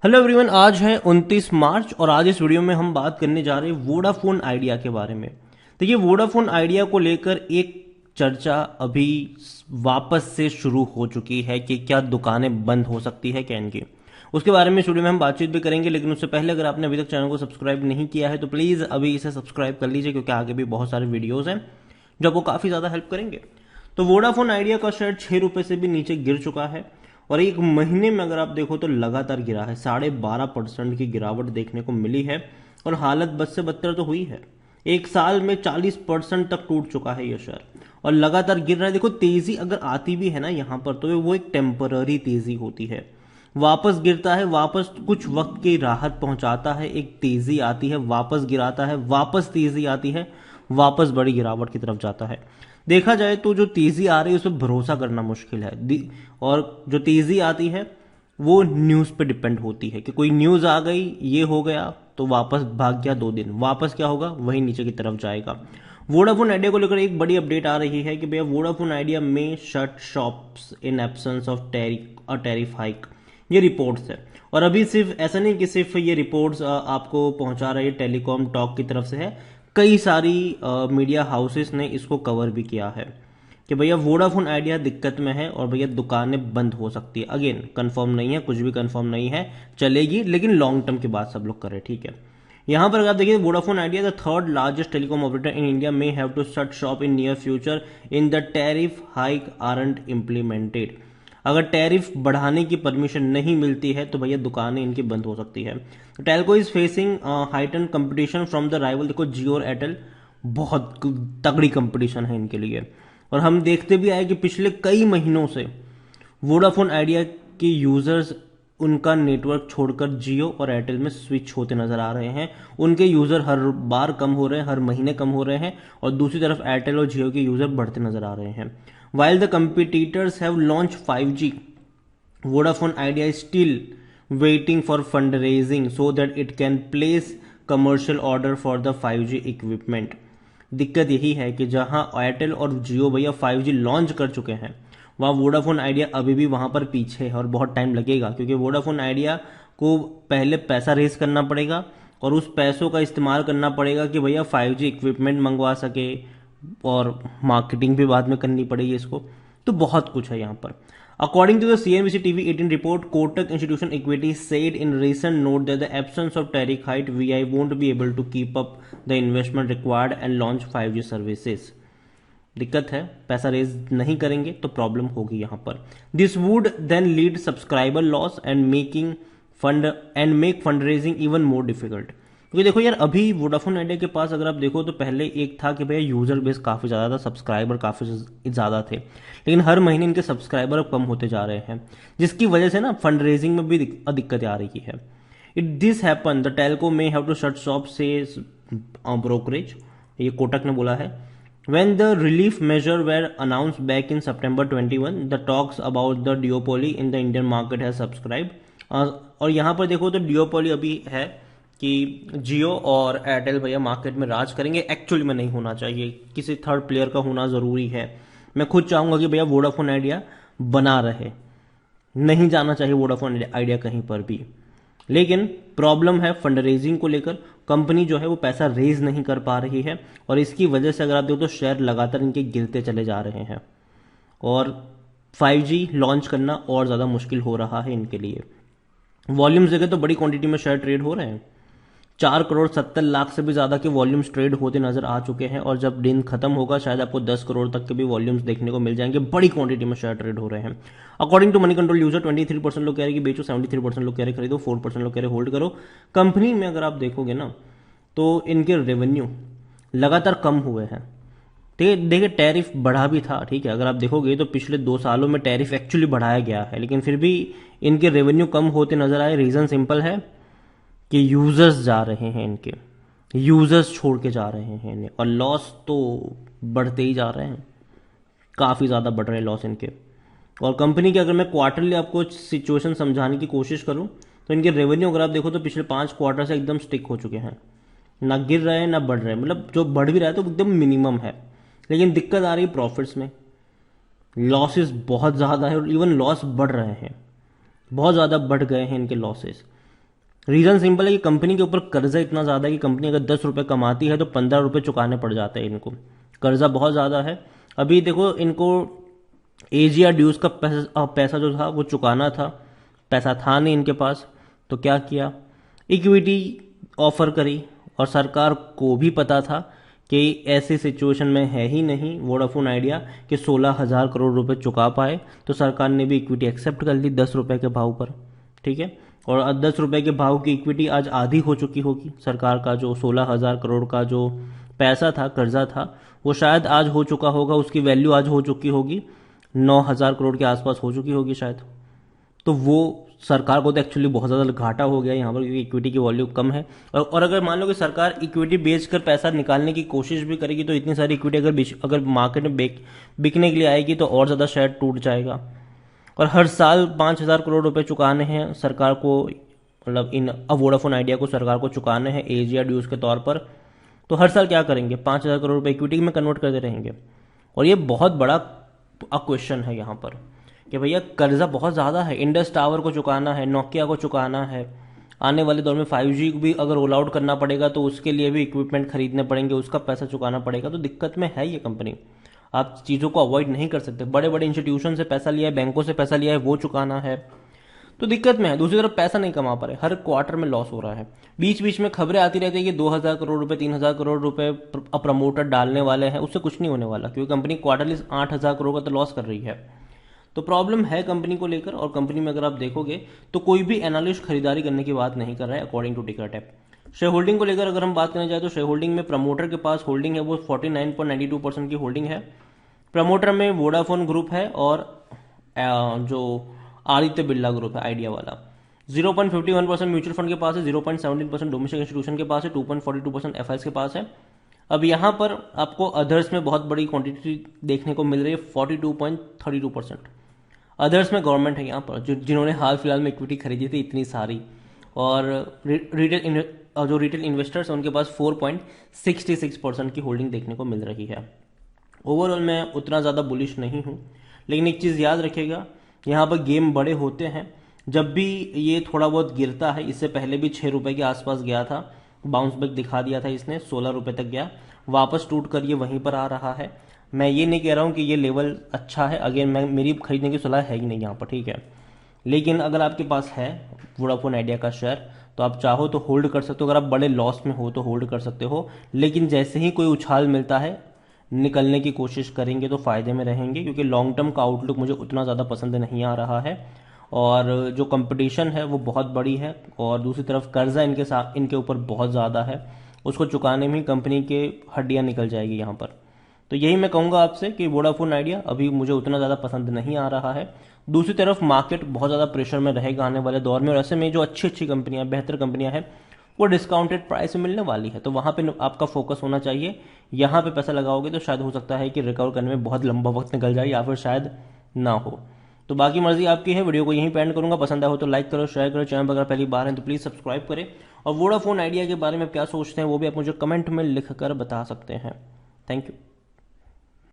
Hello everyone, आज है 29 मार्च और आज इस वीडियो में हम बात करने जा रहे हैं वोडाफोन आइडिया के बारे में। देखिए, वोडाफोन आइडिया को लेकर एक चर्चा अभी वापस से शुरू हो चुकी है कि क्या दुकानें बंद हो सकती है क्या इनकी। उसके बारे में इस वीडियो में हम बातचीत भी करेंगे, लेकिन उससे पहले अगर आपने अभी तक चैनल को सब्सक्राइब नहीं किया है तो प्लीज़ अभी इसे सब्सक्राइब कर लीजिए, क्योंकि आगे भी बहुत सारे वीडियोज़ हैं जो आपको काफ़ी ज़्यादा हेल्प करेंगे। तो वोडाफोन आइडिया का शेयर 6 रुपये से भी नीचे गिर चुका है और एक महीने में अगर आप देखो तो लगातार गिरा है। 12.5% की गिरावट देखने को मिली है और हालत बद से बदतर तो हुई है। एक साल में 40% तक टूट चुका है यह शेयर और लगातार गिर रहा है। देखो, तेजी अगर आती भी है ना यहाँ पर तो वो एक टेम्पररी तेजी होती है। वापस गिरता है, वापस कुछ वक्त की राहत पहुंचाता है, एक तेजी आती है, वापस गिराता है, वापस तेजी आती है, वापस बड़ी गिरावट की तरफ जाता है। देखा जाए तो जो तेजी आ रही है उस पर भरोसा करना मुश्किल है और जो तेजी आती है वो न्यूज़ पे डिपेंड होती है कि कोई न्यूज़ आ गई, ये हो गया तो वापस भाग गया 2 दिन, वापस क्या होगा, वही नीचे की तरफ जाएगा। वोडाफोन आइडिया को लेकर एक बड़ी अपडेट आ रही है कि भैया वोडाफोन आइडिया में shut shops in absence of tariff hike. ये रिपोर्ट्स है और अभी सिर्फ ऐसा नहीं कि सिर्फ ये रिपोर्ट्स आपको पहुंचा रही है टेलीकॉम टॉक की तरफ से है। कई सारी मीडिया हाउसेस ने इसको कवर भी किया है कि भैया वोडाफोन आइडिया दिक्कत में है और भैया दुकानें बंद हो सकती है। अगेन कंफर्म नहीं है, कुछ भी कंफर्म नहीं है, चलेगी लेकिन लॉन्ग टर्म की बात सब लोग करें, ठीक है। यहां पर अगर आप देखिए, Vodafone Idea the third largest telecom operator in India may have to shut shop in near future in the tariff hike aren't implemented. अगर टैरिफ बढ़ाने की परमिशन नहीं मिलती है तो भैया दुकानें इनकी बंद हो सकती है। Telco is facing heighten competition from the rival. देखो, जियो और एयरटेल बहुत तगड़ी कंपटीशन है इनके लिए और हम देखते भी आए कि पिछले कई महीनों से वोडाफोन आइडिया के यूजर्स उनका नेटवर्क छोड़कर जियो और एयरटेल में स्विच होते नजर आ रहे हैं। उनके यूजर हर बार कम हो रहे हैं, हर महीने कम हो रहे हैं और दूसरी तरफ एयरटेल और जियो के यूजर बढ़ते नजर आ रहे हैं। While the competitors have launch 5G, Vodafone idea is still waiting for fundraising so that it can place commercial order for the 5G equipment। दिक्कत यही है कि जहां एयरटेल और जियो भैया 5G लॉन्च कर चुके हैं, वहां वोडाफोन आइडिया अभी भी वहां पर पीछे है और बहुत टाइम लगेगा, क्योंकि वोडाफोन आइडिया को पहले पैसा रेज करना पड़ेगा और उस पैसों का इस्तेमाल करना पड़ेगा कि भैया 5G इक्विपमेंट मंगवा सके और मार्केटिंग भी बाद में करनी पड़ेगी इसको। तो बहुत कुछ है यहाँ पर। According to the CNBC TV 18 report, Kotak Institutional Equities said in recent note that the absence of tariff hike, VI won't be able to keep up the investment required and launch 5G services। दिक्कत है, पैसा raise नहीं करेंगे तो problem होगी यहाँ पर। This would then lead subscriber loss and make fund raising even more difficult. क्योंकि देखो यार, अभी वोडाफोन आइडिया के पास अगर आप देखो तो पहले एक था कि भैया यूजर बेस काफी ज्यादा था, सब्सक्राइबर काफी ज्यादा थे, लेकिन हर महीने इनके सब्सक्राइबर अब कम होते जा रहे हैं, जिसकी वजह से ना फंड रेजिंग में भी दिक्कतें आ रही है। It this happen the telco may have to shut shop says brokerage, ये कोटक ने बोला है। When the relief measure were announced back in September 21, the talks about the duopoly in the Indian market has subscribed। और यहाँ पर देखो तो duopoly अभी है कि जियो और एयरटेल भैया मार्केट में राज करेंगे। एक्चुअली में नहीं होना चाहिए, किसी थर्ड प्लेयर का होना जरूरी है। मैं खुद चाहूंगा कि भैया वोडाफोन आइडिया बना रहे, नहीं जाना चाहिए वोडाफोन आइडिया कहीं पर भी। लेकिन प्रॉब्लम है फंड रेजिंग को लेकर, कंपनी जो है वो पैसा रेज नहीं कर पा रही है और इसकी वजह से अगर आप देखो तो शेयर लगातार इनके गिरते चले जा रहे हैं और 5G लॉन्च करना और ज़्यादा मुश्किल हो रहा है इनके लिए। वॉल्यूम्स देखें तो बड़ी क्वांटिटी में शेयर ट्रेड हो रहे हैं, 4,70,00,000 से भी ज्यादा के वॉल्यूम्स ट्रेड होते नजर आ चुके हैं और जब दिन खत्म होगा शायद आपको 10 करोड़ तक के भी वॉल्यूम्स देखने को मिल जाएंगे। बड़ी क्वांटिटी में शेयर ट्रेड हो रहे हैं। According to Moneycontrol user 23% लोग कह रहे हैं कि बेचो, 73% लोग कह रहे हैं खरीदो, 4% लोग कह रहे हैं होल्ड करो। कंपनी में अगर आप देखोगे ना तो इनके रेवेन्यू लगातार कम हुए हैं। देखिए, टैरिफ बढ़ा भी था, ठीक है, अगर आप देखोगे तो पिछले 2 सालों में टैरिफ एक्चुअली बढ़ाया गया है, लेकिन फिर भी इनके रेवेन्यू कम होते नजर आए। रीजन सिंपल है कि यूजर्स जा रहे हैं, इनके यूजर्स छोड़ के जा रहे हैं इन्हें और लॉस तो बढ़ते ही जा रहे हैं, काफी ज्यादा बढ़ रहे हैं लॉस इनके। और कंपनी के अगर मैं क्वार्टरली आपको सिचुएशन समझाने की कोशिश करूं तो इनके रेवेन्यू अगर आप देखो तो पिछले 5 क्वार्टर से एकदम स्टिक हो चुके हैं, ना गिर रहे हैं ना बढ़ रहे हैं, मतलब जो बढ़ भी रहा है तो एकदम मिनिमम है। लेकिन दिक्कत आ रही है प्रॉफिट्स में, लॉसेस बहुत ज्यादा है और इवन लॉस बढ़ रहे हैं, बहुत ज्यादा बढ़ गए हैं इनके लॉसेस। रीज़न सिंपल है कि कंपनी के ऊपर कर्जा इतना ज़्यादा है कि कंपनी अगर 10 रुपये कमाती है तो 15 रुपये चुकाने पड़ जाते हैं इनको। कर्जा बहुत ज़्यादा है। अभी देखो इनको एजीआर ड्यूज का पैसा जो था वो चुकाना था, पैसा था नहीं इनके पास, तो क्या किया, इक्विटी ऑफर करी। और सरकार को भी पता था कि ऐसी सिचुएशन में है ही नहीं वोडाफोन आइडिया कि 16,000 करोड़ रुपए चुका पाए, तो सरकार ने भी इक्विटी एक्सेप्ट कर ली 10 रुपये के भाव पर। ठीक है, और 10 रुपये के भाव की इक्विटी आज आधी हो चुकी होगी। सरकार का जो 16,000 करोड़ का जो पैसा था, कर्जा था, वो शायद आज हो चुका होगा, उसकी वैल्यू आज हो चुकी होगी 9,000 करोड़ के आसपास हो चुकी होगी शायद। तो वो सरकार को तो एक्चुअली बहुत ज़्यादा घाटा हो गया यहाँ पर, क्योंकि इक्विटी की वॉल्यूम कम है। और अगर मान लो कि सरकार इक्विटी बेचकर पैसा निकालने की कोशिश भी करेगी तो इतनी सारी इक्विटी अगर मार्केट में बिकने के लिए आएगी तो और ज़्यादा शेयर टूट जाएगा। और हर साल 5,000 करोड़ रुपए चुकाने हैं सरकार को, मतलब इन वोडाफोन आइडिया को सरकार को चुकाने हैं एजीआर ड्यूज के तौर पर। तो हर साल क्या करेंगे, 5,000 करोड़ रुपए इक्विटी में कन्वर्ट करते रहेंगे। और ये बहुत बड़ा क्वेश्चन है यहाँ पर कि भैया कर्जा बहुत ज़्यादा है, इंडस टावर को चुकाना है, नोकिया को चुकाना है, आने वाले दौर में 5G भी अगर रोल आउट करना पड़ेगा तो उसके लिए भी इक्विपमेंट खरीदने पड़ेंगे, उसका पैसा चुकाना पड़ेगा। तो दिक्कत में है ये कंपनी, आप चीज़ों को अवॉइड नहीं कर सकते। बड़े बड़े इंस्टीट्यूशन से पैसा लिया है, बैंकों से पैसा लिया है, वो चुकाना है, तो दिक्कत में है। दूसरी तरफ पैसा नहीं कमा पा रहे, हर क्वार्टर में लॉस हो रहा है। बीच बीच में खबरें आती रहती है कि 2,000 करोड़ रुपए, 3,000 करोड़ रुपए प्रमोटर डालने वाले हैं, उससे कुछ नहीं होने वाला, क्योंकि कंपनी क्वार्टरली 8,000 करोड़ का तो लॉस कर रही है। तो प्रॉब्लम है कंपनी को लेकर। और कंपनी में अगर आप देखोगे तो कोई भी एनालिस्ट खरीदारी करने की बात नहीं कर रहा है अकॉर्डिंग टू टिकरटैप। शेयर होल्डिंग को लेकर अगर हम बात करने जाए तो शेयर होल्डिंग में प्रमोटर के पास होल्डिंग है वो 49.92% की होल्डिंग है। प्रमोटर में वोडाफोन ग्रुप है और जो आदित्य बिरला ग्रुप है आइडिया वाला। 0.51% म्यूचुअल फंड के पास है, 0.17% डोमेस्टिक इंस्टीट्यूशन के पास है, 2.42% एफआईएस के पास है। अब यहाँ पर आपको अदर्स में बहुत बड़ी क्वांटिटी देखने को मिल रही है, 42.32%। अदर्स में गवर्नमेंट है यहाँ पर, जिन्होंने हाल फिलहाल में इक्विटी खरीदी थी इतनी सारी। और जो रिटेल इन्वेस्टर्स हैं उनके पास 4.66% की होल्डिंग देखने को मिल रही है। ओवरऑल मैं उतना ज़्यादा बुलिश नहीं हूँ, लेकिन एक चीज़ याद रखिएगा, यहाँ पर गेम बड़े होते हैं। जब भी ये थोड़ा बहुत गिरता है, इससे पहले भी 6 रुपये के आसपास गया था, बाउंस बैक दिखा दिया था इसने, 16 रुपये तक गया, वापस टूट कर ये वहीं पर आ रहा है। मैं ये नहीं कह रहा हूँ कि ये लेवल अच्छा है, अगेन मैं मेरी खरीदने की सलाह है ही नहीं यहाँ पर, ठीक है। लेकिन अगर आपके पास है वोडाफोन आइडिया का शेयर तो आप चाहो तो होल्ड कर सकते हो, अगर आप बड़े लॉस में हो तो होल्ड कर सकते हो। लेकिन जैसे ही कोई उछाल मिलता है निकलने की कोशिश करेंगे तो फायदे में रहेंगे, क्योंकि लॉन्ग टर्म का आउटलुक मुझे उतना ज़्यादा पसंद नहीं आ रहा है। और जो कंपटीशन है वो बहुत बड़ी है, और दूसरी तरफ कर्जा इनके ऊपर बहुत ज़्यादा है, उसको चुकाने में कंपनी के हड्डियाँ निकल जाएगी यहाँ पर। तो यही मैं कहूँगा आपसे कि वोडाफोन आइडिया अभी मुझे उतना ज़्यादा पसंद नहीं आ रहा है। दूसरी तरफ मार्केट बहुत ज़्यादा प्रेशर में रहेगा आने वाले दौर में, और ऐसे में जो अच्छी अच्छी कंपनियां, बेहतर कंपनियां हैं, वो डिस्काउंटेड प्राइस में मिलने वाली है, तो वहाँ पे आपका फोकस होना चाहिए। यहाँ पे पैसा लगाओगे तो शायद हो सकता है कि रिकवर करने में बहुत लंबा वक्त निकल जाए, या फिर शायद ना हो। तो बाकी मर्जी आपकी है। वीडियो को यहीं पे एंड करूंगा। पसंद आया हो तो लाइक करो, शेयर करो, चैनल पर अगर पहली बार है तो प्लीज़ सब्सक्राइब करें। और वोडाफोन आइडिया के बारे में क्या सोचते हैं वो भी आप मुझे कमेंट में लिख कर बता सकते हैं। Thank you.